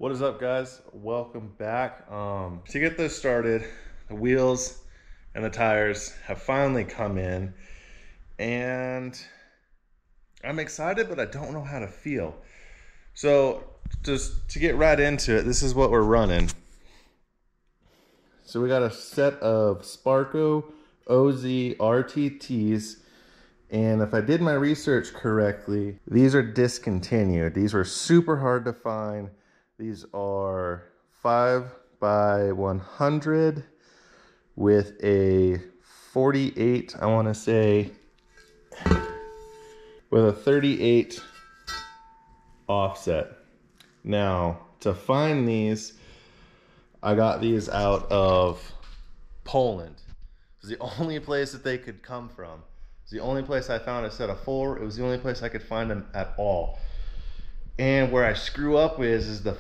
What is up, guys? Welcome back. To get this started, the wheels and the tires have finally come in, and I'm excited, but I don't know how to feel. So just to get right into it, this is what we're running. So we got a set of Sparco OZ RTTs, and if I did my research correctly, these are discontinued. These were super hard to find. These are 5x100 with a 48, I want to say, with a 38 offset. Now, to find these, I got these out of Poland. It was the only place that they could come from. It's the only place I found a set of 4. It was the only place I could find them at all. And where I screw up is the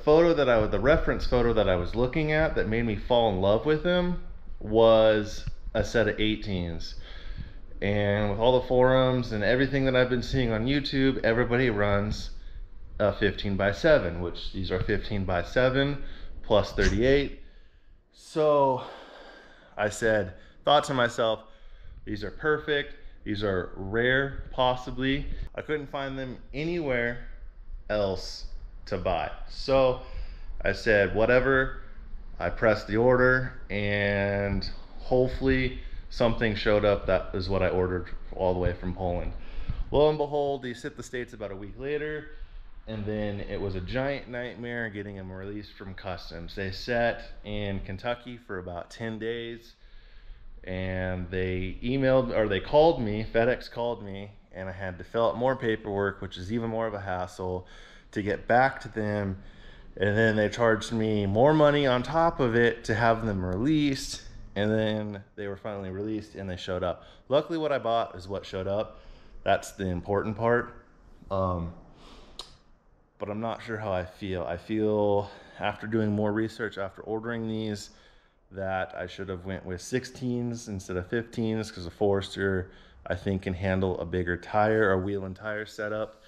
reference photo that I was looking at that made me fall in love with them was a set of 18s. And with all the forums and everything that I've been seeing on YouTube, everybody runs a 15x7, which these are 15x7 plus 38. So I thought to myself, these are perfect. These are rare, possibly. I couldn't find them anywhere else to buy. So I said, whatever. I pressed the order, and hopefully something showed up that is what I ordered all the way from Poland. Lo and behold, these hit the States about a week later, and then it was a giant nightmare getting them released from customs. They sat in Kentucky for about 10 days, and they called me, FedEx called me, and I had to fill out more paperwork, which is even more of a hassle to get back to them. And then they charged me more money on top of it to have them released. And then they were finally released and they showed up. Luckily, what I bought is what showed up. That's the important part. But I'm not sure how I feel. I feel, after doing more research, after ordering these, that I should have went with 16s instead of 15s, because the Forester, I think, can handle a bigger tire or wheel and tire setup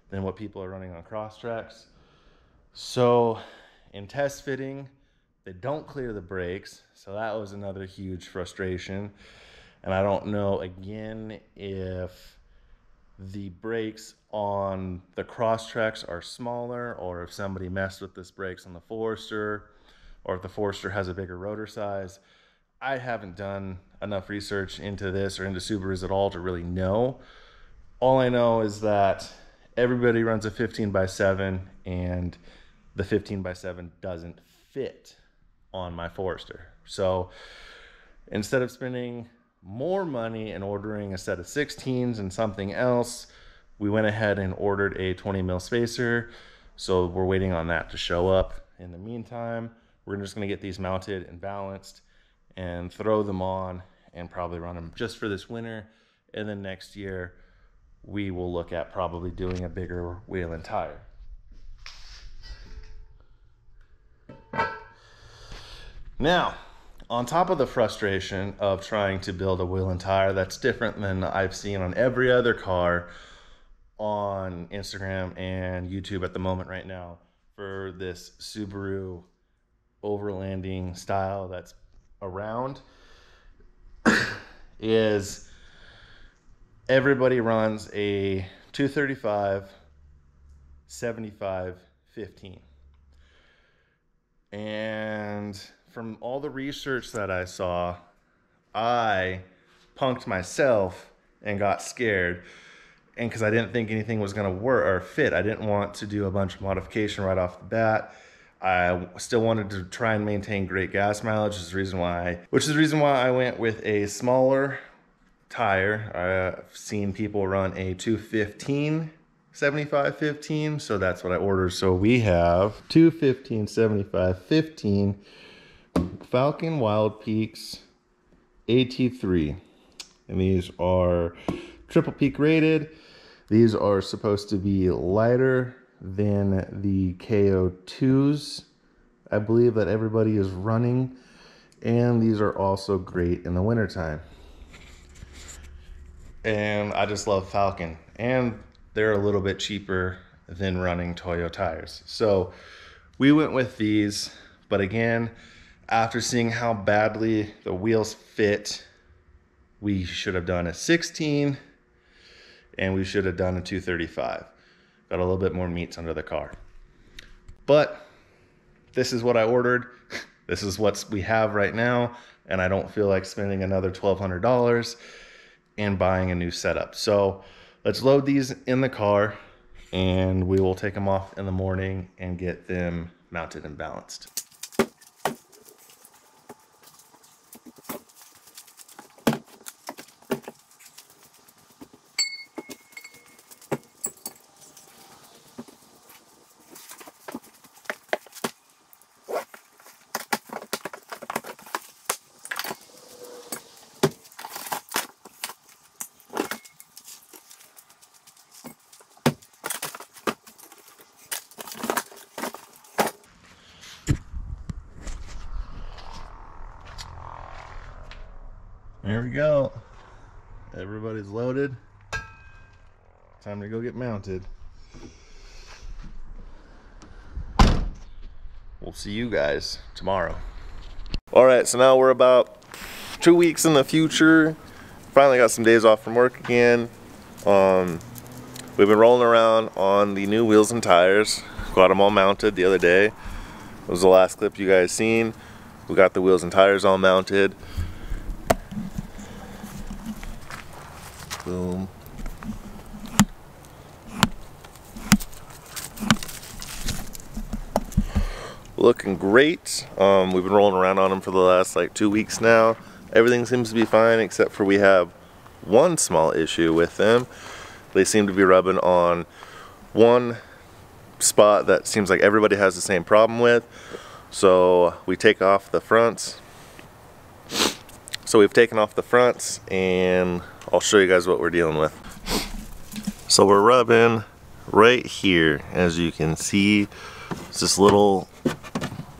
than what people are running on cross tracks. So in test fitting, they don't clear the brakes. So that was another huge frustration. And I don't know, again, if the brakes on the cross tracks are smaller, or if somebody messed with this brakes on the Forester, or if the Forester has a bigger rotor size. I haven't done enough research into this or into Subarus at all to really know. All I know is that everybody runs a 15x7, and the 15x7 doesn't fit on my Forester. So instead of spending more money and ordering a set of 16s and something else, we went ahead and ordered a 20 mil spacer. So we're waiting on that to show up. In the meantime, we're just going to get these mounted and balanced and throw them on and probably run them just for this winter. And then next year, we will look at probably doing a bigger wheel and tire. Now, on top of the frustration of trying to build a wheel and tire that's different than I've seen on every other car on Instagram and YouTube at the moment right now for this Subaru overlanding style that's around, is everybody runs a 235 75 15. And from all the research that I saw, I punked myself and got scared. And because I didn't think anything was going to work or fit, I didn't want to do a bunch of modification right off the bat. I still wanted to try and maintain great gas mileage, which is the reason why I went with a smaller tire. I've seen people run a 215 75 15, so that's what I ordered. So we have 215 75 15 Falken Wildpeaks AT3, and these are triple peak rated. These are supposed to be lighter than the KO2s, I believe, that everybody is running, and these are also great in the wintertime. And I just love Falken, and they're a little bit cheaper than running Toyo tires. So We went with these, but again, after seeing how badly the wheels fit, we should have done a 16 and we should have done a 235. Got a little bit more meats under the car. But this is what I ordered. This is what we have right now, and I don't feel like spending another $1,200 and buying a new setup. So let's load these in the car and we will take them off in the morning and get them mounted and balanced. There we go. Everybody's loaded. Time to go get mounted. We'll see you guys tomorrow. All right, so now we're about 2 weeks in the future. Finally got some days off from work again. We've been rolling around on the new wheels and tires. Got them all mounted the other day. It was the last clip you guys seen. We got the wheels and tires all mounted. Boom. Looking great. We've been rolling around on them for the last like 2 weeks now. Everything seems to be fine except for we have one small issue with them. They seem to be rubbing on one spot that seems like everybody has the same problem with. So we take off the fronts. So we've taken off the fronts and I'll show you guys what we're dealing with. So we're rubbing right here, as you can see. It's this little,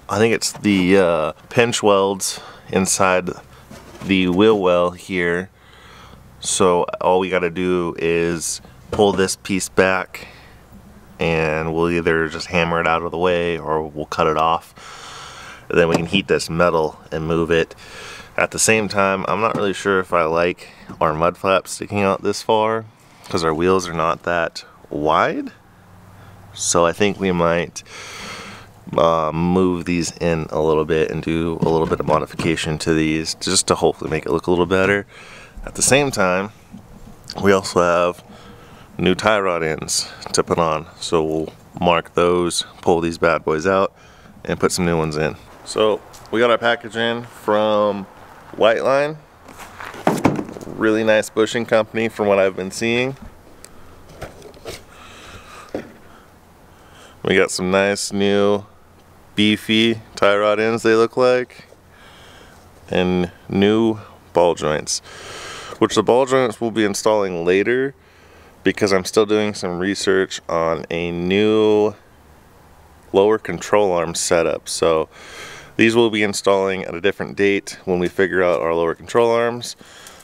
I think it's the pinch welds inside the wheel well here. So all we got to do is pull this piece back and we'll either just hammer it out of the way or we'll cut it off. And then we can heat this metal and move it. At the same time, I'm not really sure if I like our mud flaps sticking out this far because our wheels are not that wide. So I think we might move these in a little bit and do a little bit of modification to these just to hopefully make it look a little better. At the same time, we also have new tie rod ends to put on. So we'll mark those, pull these bad boys out, and put some new ones in. So we got our package in from Whiteline. Really nice bushing company from what I've been seeing. We got some nice new beefy tie rod ends, they look like, and new ball joints, which the ball joints we'll be installing later because I'm still doing some research on a new lower control arm setup. So these we'll be installing at a different date when we figure out our lower control arms,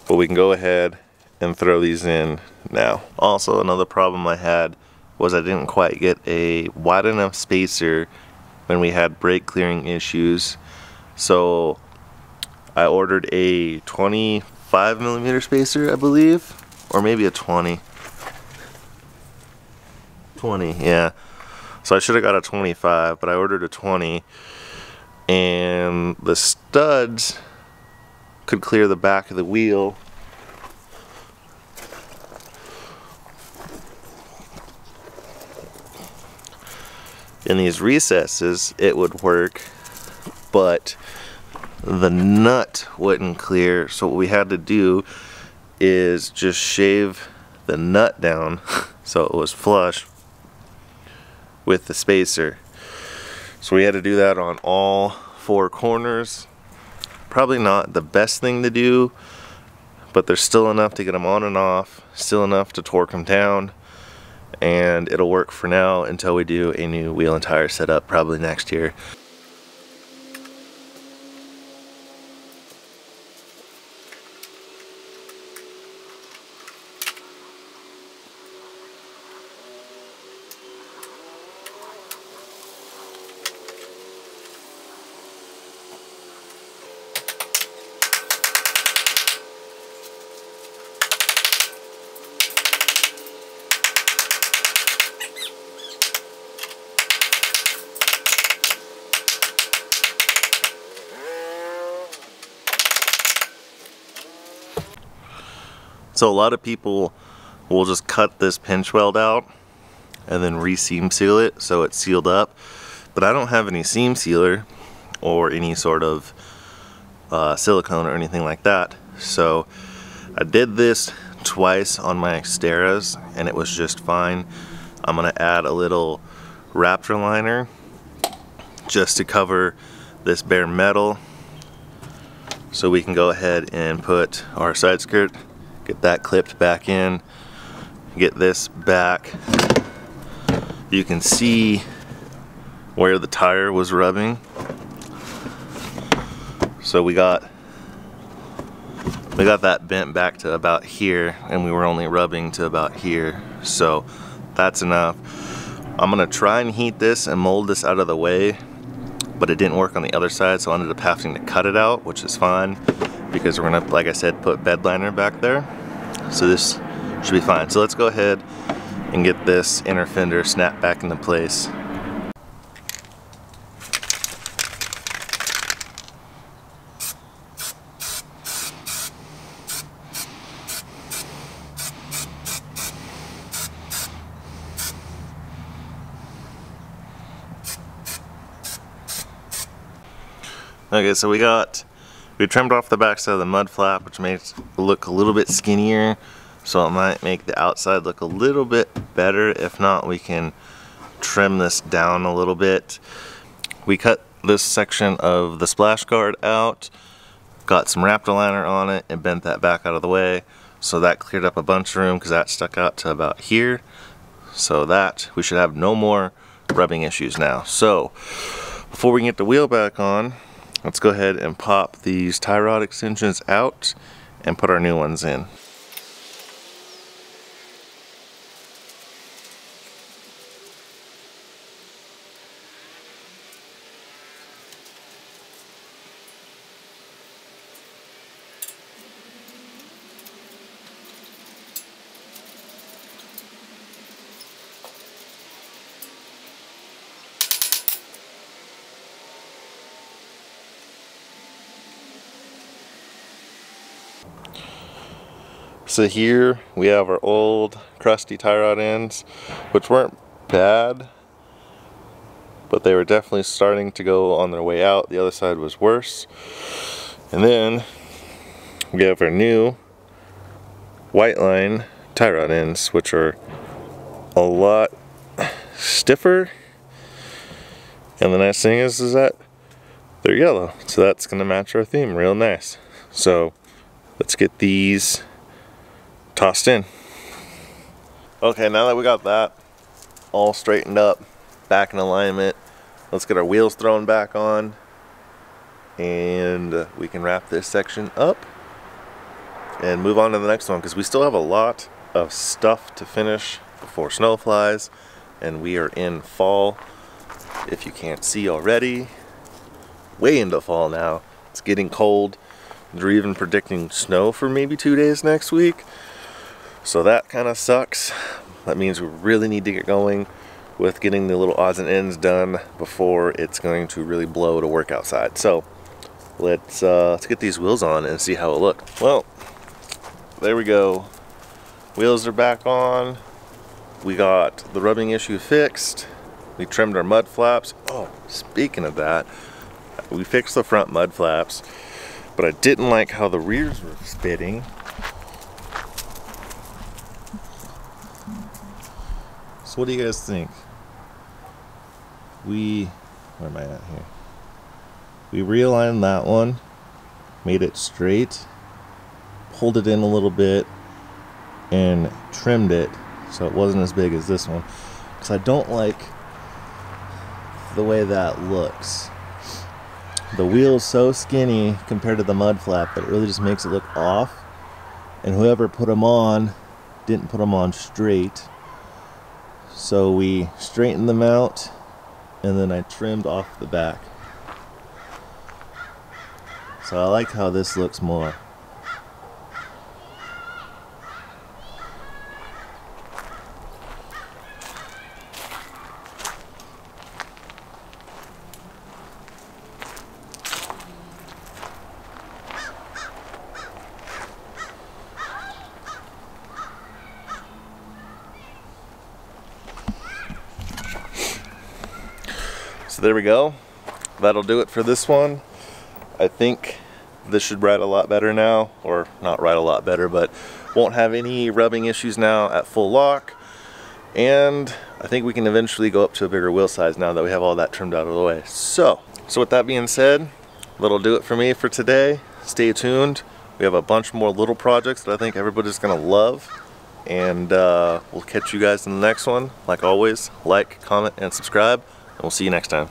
but we can go ahead and throw these in now. Also, another problem I had was I didn't quite get a wide enough spacer when we had brake clearing issues. So I ordered a 25mm spacer, I believe, or maybe a 20, yeah. So I should have got a 25, but I ordered a 20. And the studs could clear the back of the wheel. In these recesses it would work, but the nut wouldn't clear. So what we had to do is just shave the nut down so it was flush with the spacer. So we had to do that on all 4 corners. Probably not the best thing to do, but there's still enough to get them on and off, still enough to torque them down, and it'll work for now until we do a new wheel and tire setup probably next year. So a lot of people will just cut this pinch weld out and then re-seam seal it so it's sealed up. But I don't have any seam sealer or any sort of silicone or anything like that. So I did this twice on my Xteras and it was just fine. I'm gonna add a little Raptor liner just to cover this bare metal, so we can go ahead and put our side skirt, get that clipped back in, get this back. You can see where the tire was rubbing. So we got that bent back to about here, and we were only rubbing to about here, so that's enough. I'm gonna try and heat this and mold this out of the way, but it didn't work on the other side, so I ended up having to cut it out, which is fine because we're gonna, like I said, put bed liner back there. So this should be fine. So let's go ahead and get this inner fender snapped back into place. Okay, so we trimmed off the back side of the mud flap, which makes it look a little bit skinnier, so it might make the outside look a little bit better. If not, we can trim this down a little bit. We cut this section of the splash guard out, got some Raptor liner on it, and bent that back out of the way, so that cleared up a bunch of room because that stuck out to about here. So that we should have no more rubbing issues now. So before we can get the wheel back on, let's go ahead and pop these tie rod extensions out and put our new ones in. So here we have our old crusty tie rod ends, which weren't bad, but they were definitely starting to go on their way out. The other side was worse. And then we have our new Whiteline tie rod ends, which are a lot stiffer. And the nice thing is that they're yellow, so that's gonna match our theme real nice. So let's get these tossed in. Okay, now that we got that all straightened up, back in alignment, let's get our wheels thrown back on, and we can wrap this section up and move on to the next one, because we still have a lot of stuff to finish before snow flies, and we are in fall. If you can't see already, way into fall now. It's getting cold. They're even predicting snow for maybe 2 days next week. So that kind of sucks. That means we really need to get going with getting the little odds and ends done before it's going to really blow to work outside. So let's get these wheels on and see how it looks. Well, there we go. Wheels are back on. We got the rubbing issue fixed. We trimmed our mud flaps. Oh, speaking of that, we fixed the front mud flaps, but I didn't like how the rears were spitting. So what do you guys think? Where am I at here? We realigned that one, made it straight, pulled it in a little bit, and trimmed it so it wasn't as big as this one. Because I don't like the way that looks. The wheel's so skinny compared to the mud flap that it really just makes it look off. And whoever put them on didn't put them on straight. So we straightened them out, and then I trimmed off the back. So I like how this looks more. So there we go. That'll do it for this one. I think this should ride a lot better now, or not ride a lot better, but won't have any rubbing issues now at full lock. And I think we can eventually go up to a bigger wheel size now that we have all that trimmed out of the way. So with that being said, that'll do it for me for today. Stay tuned. We have a bunch more little projects that I think everybody's gonna love. And we'll catch you guys in the next one. Like always, like, comment, and subscribe. And we'll see you next time.